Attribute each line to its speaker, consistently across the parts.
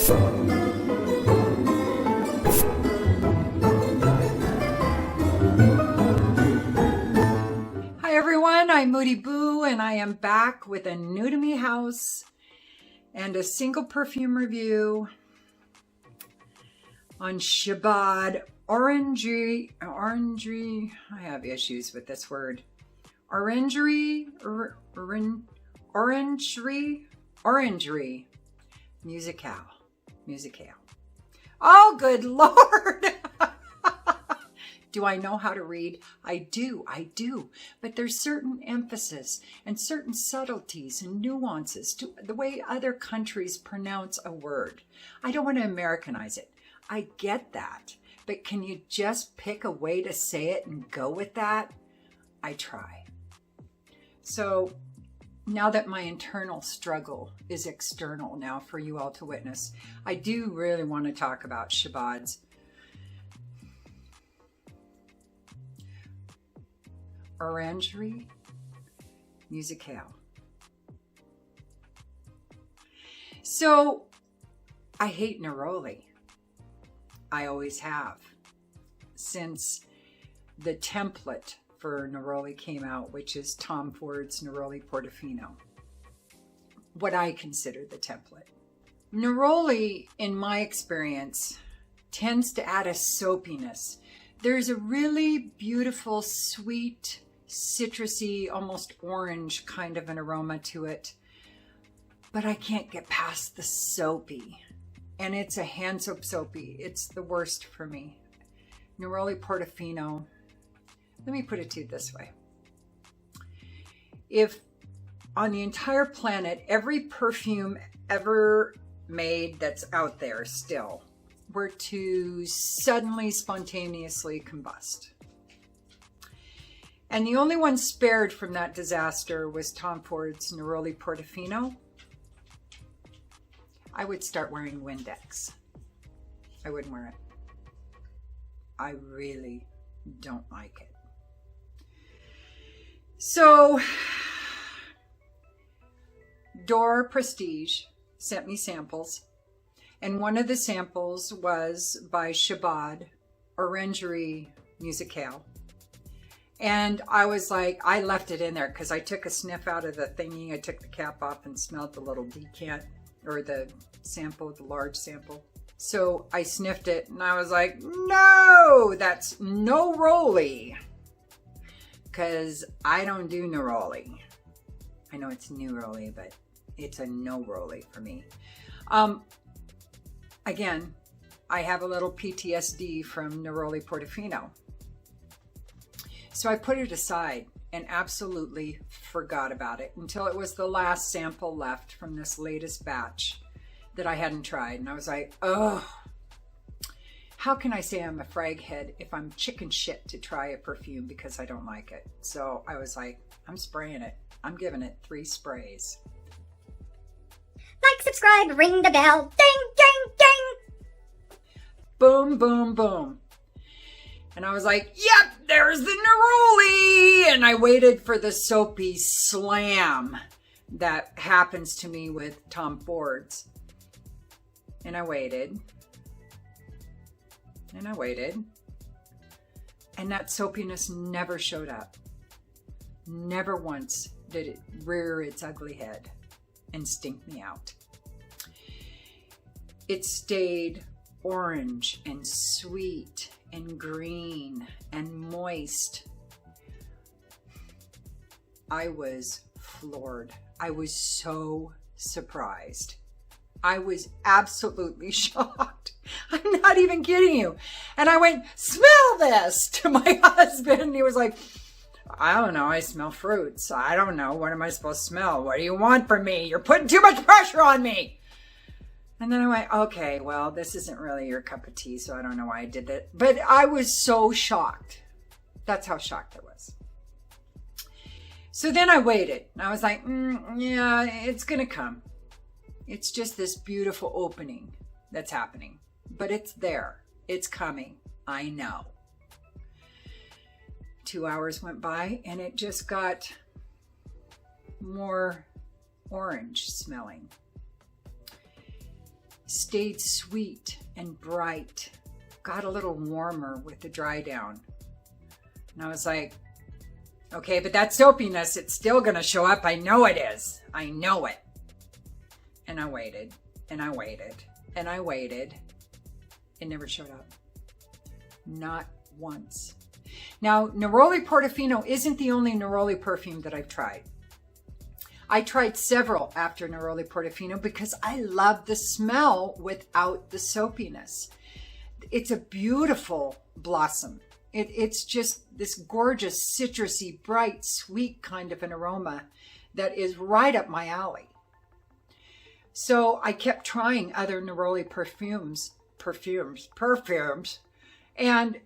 Speaker 1: Hi everyone, I'm Moody Boo and I am back with a new to me house and a single perfume review on Shabad Orangerie, I have issues with this word. Orangerie Musicale. Oh, good Lord. Do I know how to read? I do. But there's certain emphasis and certain subtleties and nuances to the way other countries pronounce a word. I don't want to Americanize it. I get that. But can you just pick a way to say it and go with that? I try. So now that my internal struggle is external now for you all to witness, I do really want to talk about Shabad's Orangerie Musicale. So I hate neroli. I always have, since the template for neroli came out, which is Tom Ford's Neroli Portofino. What I consider the template. Neroli, in my experience, tends to add a soapiness. There's a really beautiful, sweet, citrusy, almost orange kind of an aroma to it, but I can't get past the soapy. And it's a hand soapy. It's the worst for me. Neroli Portofino. Let me put it to you this way. If on the entire planet, every perfume ever made that's out there still were to suddenly, spontaneously combust, and the only one spared from that disaster was Tom Ford's Neroli Portofino, I would start wearing Windex. I wouldn't wear it. I really don't like it. So, Door Prestige sent me samples, and one of the samples was by Shabad, Orangerie Musicale. And I was like, I left it in there because I took a sniff out of the thingy. I took the cap off and smelled the little decant, or the sample, the large sample. So I sniffed it and I was like, no, that's no roly. Because I don't do neroli. I know it's new roly, but it's a no roly for me. Again, I have a little PTSD from Neroli Portofino. So I put it aside and absolutely forgot about it until it was the last sample left from this latest batch that I hadn't tried. And I was like, oh, how can I say I'm a frag head if I'm chicken shit to try a perfume because I don't like it? So I was like, I'm spraying it. I'm giving it 3 sprays.
Speaker 2: Like, subscribe, ring the bell, ding, ding, ding.
Speaker 1: Boom, boom, boom. And I was like, yep, there's the neroli. And I waited for the soapy slam that happens to me with Tom Ford's. And I waited. And I waited. And that soapiness never showed up. Never once did it rear its ugly head and stink me out. It stayed orange and sweet and green and moist. I was floored. I was so surprised. I was absolutely shocked. I'm not even kidding you. And I went, smell this, to my husband. He was like, I don't know. I smell fruits. I don't know. What am I supposed to smell? What do you want from me? You're putting too much pressure on me. And then I went, okay, well, this isn't really your cup of tea, so I don't know why I did that. But I was so shocked. That's how shocked I was. So then I waited. And I was like, yeah, it's going to come. It's just this beautiful opening that's happening. But it's there. It's coming. I know. 2 hours went by and it just got more orange smelling. stayed sweet and bright, got a little warmer with the dry down. And I was like, okay, but that soapiness, it's still going to show up. I know it is. I know it. And I waited, and I waited, and I waited. It never showed up. Not once. Now, neroli Portofino isn't the only neroli perfume that I've tried. I tried several after neroli Portofino because I love the smell without the soapiness. It's a beautiful blossom. It's just this gorgeous, citrusy, bright, sweet kind of an aroma that is right up my alley. So I kept trying other neroli perfumes, and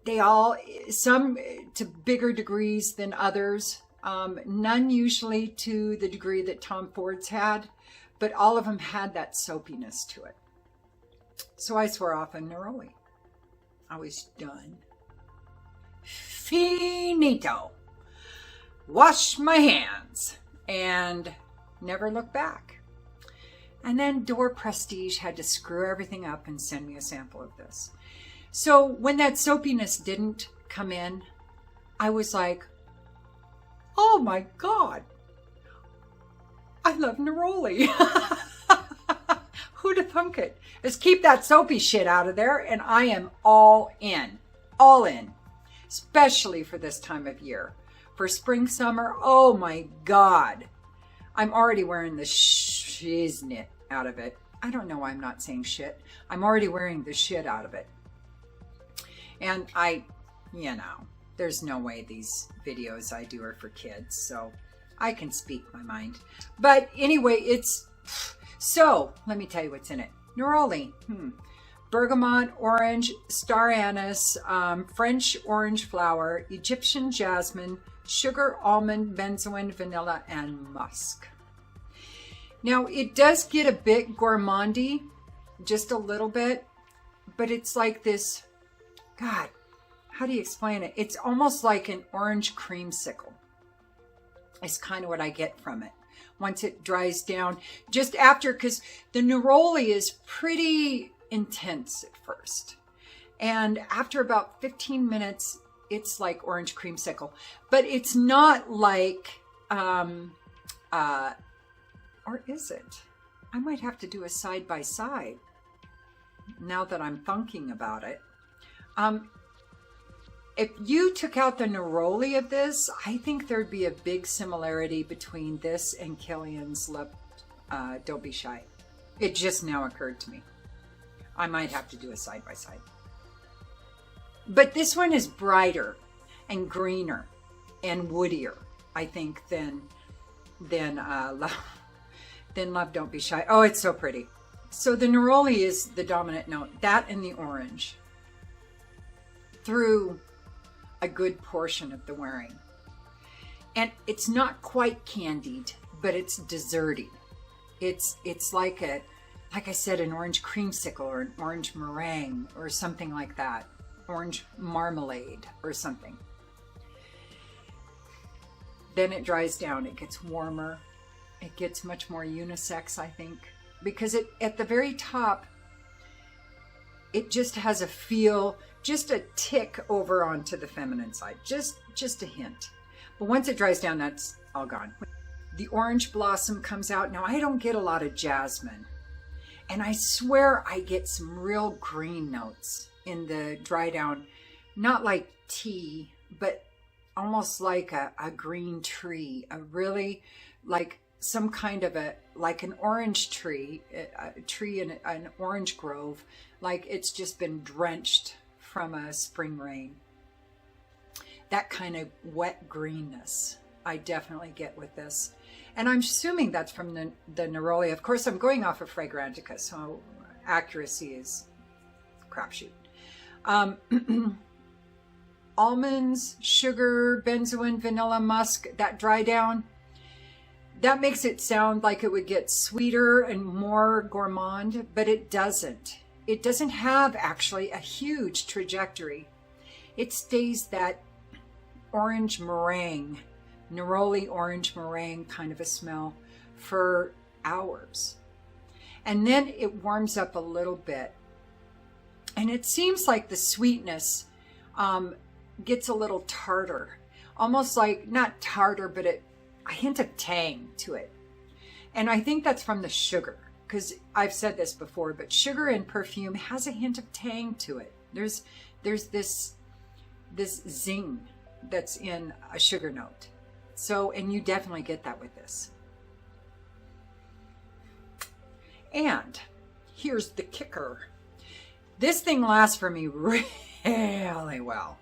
Speaker 1: they all, some to bigger degrees than others, none usually to the degree that Tom Ford's had, but all of them had that soapiness to it. So I swore off on neroli. I was done. Finito. Wash my hands and never look back. And then Door Prestige had to screw everything up and send me a sample of this. So when that soapiness didn't come in, I was like, oh my God, I love neroli. Who'd have thunk it? Let's keep that soapy shit out of there, and I am all in. All in. Especially for this time of year. For spring, summer, oh my God. I'm already wearing the shiznit out of it. I don't know why I'm not saying shit. I'm already wearing the shit out of it. And there's no way these videos I do are for kids, so I can speak my mind. But anyway, so let me tell you what's in it. Neroli, bergamot, orange, star anise, French orange flower, Egyptian jasmine, sugar, almond, benzoin, vanilla, and musk. Now, it does get a bit gourmandy, just a little bit, but it's like this, God, how do you explain it? It's almost like an orange creamsicle. It's kind of what I get from it. Once it dries down, just after, because the neroli is pretty intense at first. And after about 15 minutes, it's like orange creamsicle. But it's not like, or is it? I might have to do a side-by-side now that I'm thinking about it. If you took out the neroli of this, I think there'd be a big similarity between this and Kilian's Love Don't Be Shy. It just now occurred to me. I might have to do a side-by-side. But this one is brighter and greener and woodier, I think, than Love Don't Be Shy. Oh, it's so pretty. So the neroli is the dominant note. That and the orange. Through a good portion of the wearing. And it's not quite candied, but it's desserty. It's like I said, an orange creamsicle or an orange meringue or something like that. Orange marmalade or something. Then it dries down. It gets warmer. It gets much more unisex, I think, because at the very top, it just has a feel, just a tick over onto the feminine side, just a hint. But once it dries down, that's all gone. The orange blossom comes out. Now, I don't get a lot of jasmine, and I swear I get some real green notes in the dry down, not like tea, but almost like a green tree, a really like some kind of like an orange tree, a tree in an orange grove, like it's just been drenched from a spring rain. That kind of wet greenness I definitely get with this. And I'm assuming that's from the neroli. Of course, I'm going off of Fragrantica, so accuracy is crapshoot. Almonds, sugar, benzoin, vanilla, musk, that dry down, that makes it sound like it would get sweeter and more gourmand, but it doesn't. It doesn't have actually a huge trajectory. It stays that orange meringue, neroli orange meringue kind of a smell for hours. And then it warms up a little bit. And it seems like the sweetness gets a little tartar. Almost like, not tartar, but a hint of tang to it. And I think that's from the sugar. Because I've said this before, but sugar in perfume has a hint of tang to it. There's this zing that's in a sugar note. So, and you definitely get that with this. And here's the kicker. This thing lasts for me really well.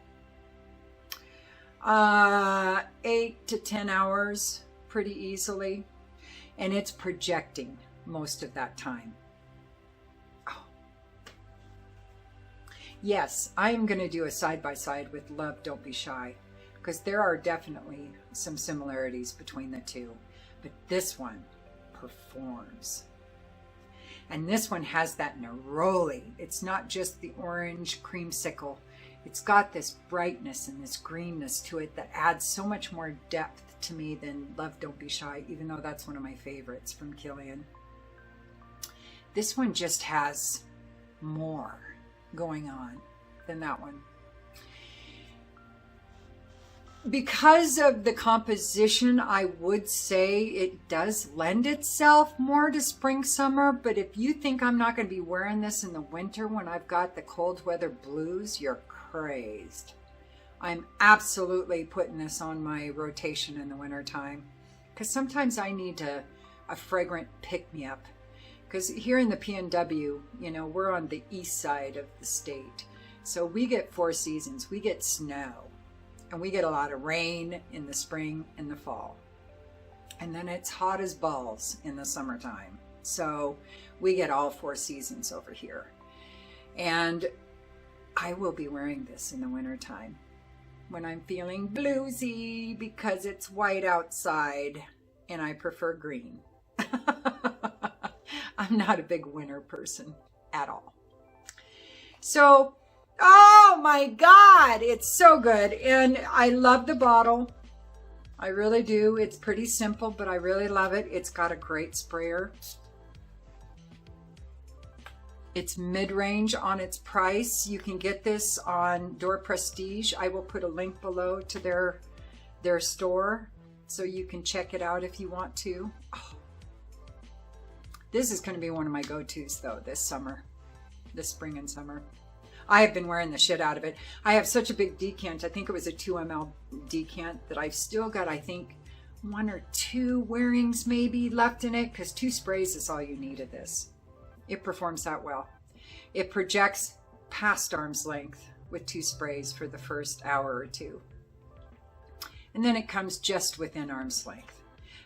Speaker 1: 8 to 10 hours pretty easily. And it's projecting most of that time. Oh. Yes, I am going to do a side-by-side with Love, Don't Be Shy, because there are definitely some similarities between the two. But this one performs. And this one has that neroli. It's not just the orange creamsicle. It's got this brightness and this greenness to it that adds so much more depth to me than Love, Don't Be Shy, even though that's one of my favorites from Kilian. This one just has more going on than that one. Because of the composition, I would say it does lend itself more to spring, summer. But if you think I'm not going to be wearing this in the winter when I've got the cold weather blues, you're crazed. I'm absolutely putting this on my rotation in the wintertime. Because sometimes I need a fragrant pick-me-up. Because here in the PNW, you know, we're on the east side of the state. So we get 4 seasons. We get snow. And we get a lot of rain in the spring and the fall. And then it's hot as balls in the summertime. So we get all 4 seasons over here. And I will be wearing this in the wintertime when I'm feeling bluesy because it's white outside and I prefer green. I'm not a big winter person at all. So, oh my God, it's so good. And I love the bottle. I really do. It's pretty simple, but I really love it. It's got a great sprayer. It's mid-range on its price. You can get this on Door Prestige. I will put a link below to their store so you can check it out if you want to. Oh. This is going to be one of my go-tos though this summer, this spring and summer. I have been wearing the shit out of it. I have such a big decant. I think it was a 2 ml decant that I've still got, I think, 1 or 2 wearings maybe left in it because 2 sprays is all you need of this. It performs that well. It projects past arm's length with 2 sprays for the first hour or 2. And then it comes just within arm's length.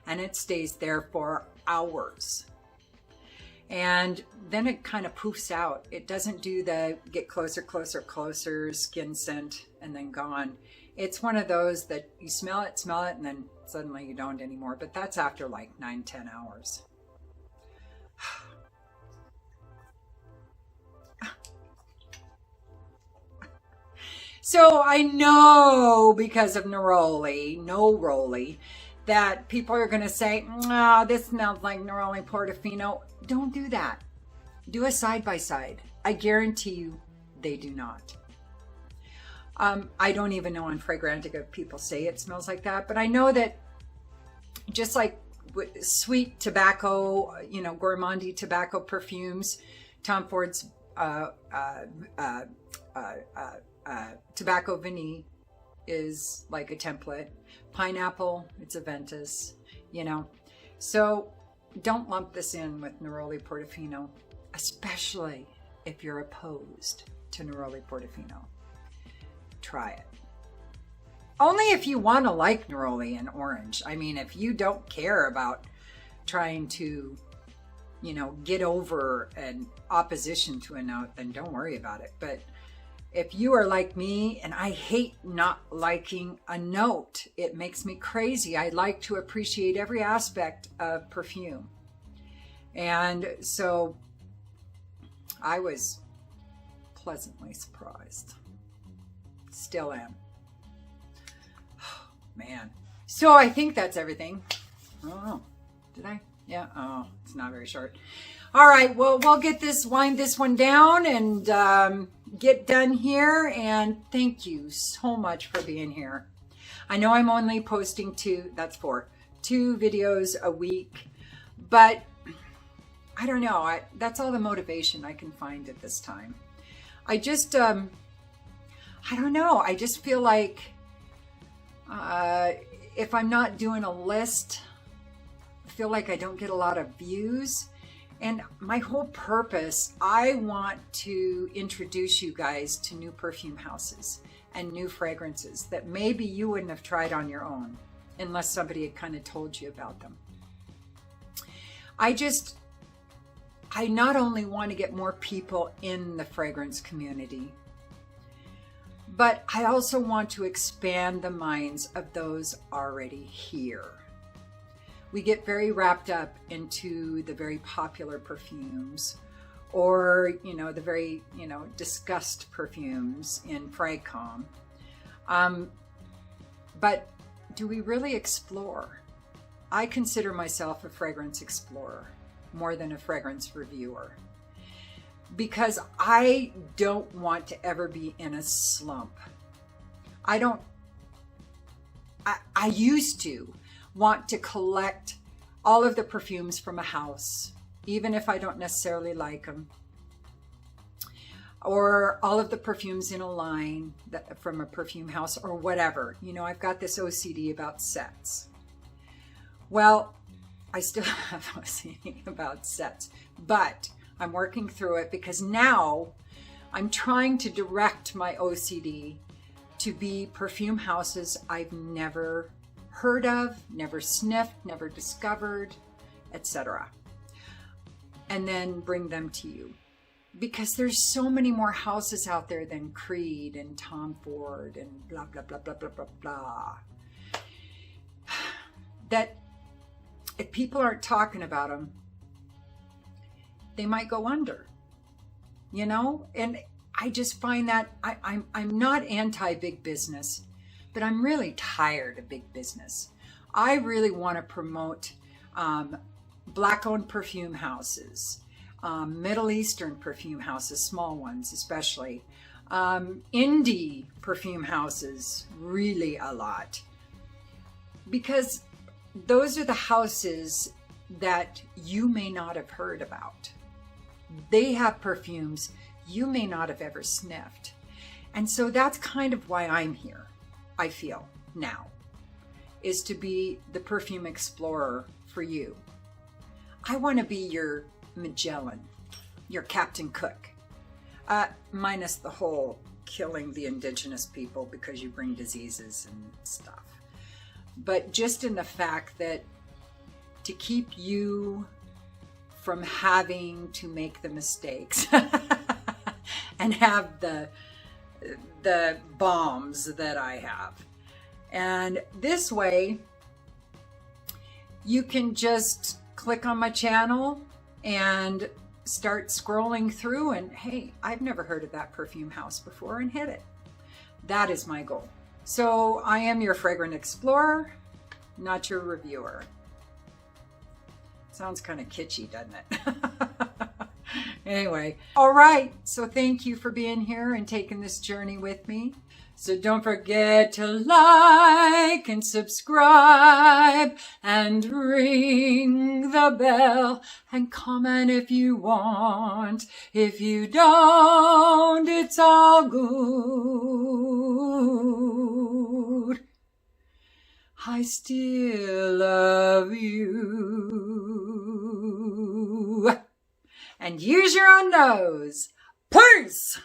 Speaker 1: And it stays there for hours. And then it kind of poofs out. It doesn't do the get closer, closer, closer skin scent and then gone. It's one of those that you smell it, and then suddenly you don't anymore. But that's after like 9-10 hours. So I know because of neroli, that people are going to say, oh, this smells like neroli Portofino. Don't do that. Do a side-by-side. I guarantee you they do not. I don't even know on Fragrantica if people say it smells like that, but I know that just like with sweet tobacco, you know, gourmandy tobacco perfumes, Tom Ford's tobacco vanille is like a template. Pineapple, it's a Ventus, you know. So don't lump this in with neroli Portofino, especially if you're opposed to neroli Portofino. Try it. Only if you want to like neroli and orange. I mean, if you don't care about trying to, you know, get over an opposition to a note, then don't worry about it. But if you are like me, and I hate not liking a note, it makes me crazy. I like to appreciate every aspect of perfume. And so I was pleasantly surprised. Still am. Oh, man. So I think that's everything. Oh, did I? Yeah. Oh, it's not very short. All right, well, we'll wind this one down and get done here. And thank you so much for being here. I know I'm only posting two videos a week, but I don't know. That's all the motivation I can find at this time. I just, I don't know. I just feel like if I'm not doing a list, I feel like I don't get a lot of views. And my whole purpose, I want to introduce you guys to new perfume houses and new fragrances that maybe you wouldn't have tried on your own unless somebody had kind of told you about them. I not only want to get more people in the fragrance community, but I also want to expand the minds of those already here. We get very wrapped up into the very popular perfumes or, the very, discussed perfumes in Fragcom. But do we really explore? I consider myself a fragrance explorer more than a fragrance reviewer, because I don't want to ever be in a slump. I used to want to collect all of the perfumes from a house, even if I don't necessarily like them, or all of the perfumes in a line from a perfume house or whatever. I've got this OCD about sets. Well, I still have OCD about sets, but I'm working through it because now I'm trying to direct my OCD to be perfume houses I've never heard of, never sniffed, never discovered, etc. And then bring them to you. Because there's so many more houses out there than Creed and Tom Ford and blah, blah, blah, blah, blah, blah, blah. That if people aren't talking about them, they might go under, And I just find that I'm not anti-big business, but I'm really tired of big business. I really want to promote Black-owned perfume houses, Middle Eastern perfume houses, small ones especially, indie perfume houses, really a lot. Because those are the houses that you may not have heard about. They have perfumes you may not have ever sniffed. And so that's kind of why I'm here, I feel now, is to be the perfume explorer for you. I want to be your Magellan, your Captain Cook, minus the whole killing the indigenous people because you bring diseases and stuff. But just in the fact that to keep you from having to make the mistakes and have the bombs that I have. And this way, you can just click on my channel and start scrolling through and, hey, I've never heard of that perfume house before, and hit it. That is my goal. So I am your fragrant explorer, not your reviewer. Sounds kind of kitschy, doesn't it? Anyway, all right. So thank you for being here and taking this journey with me. So don't forget to like and subscribe and ring the bell and comment if you want. If you don't, it's all good. I still love you. And use your own nose. Peace!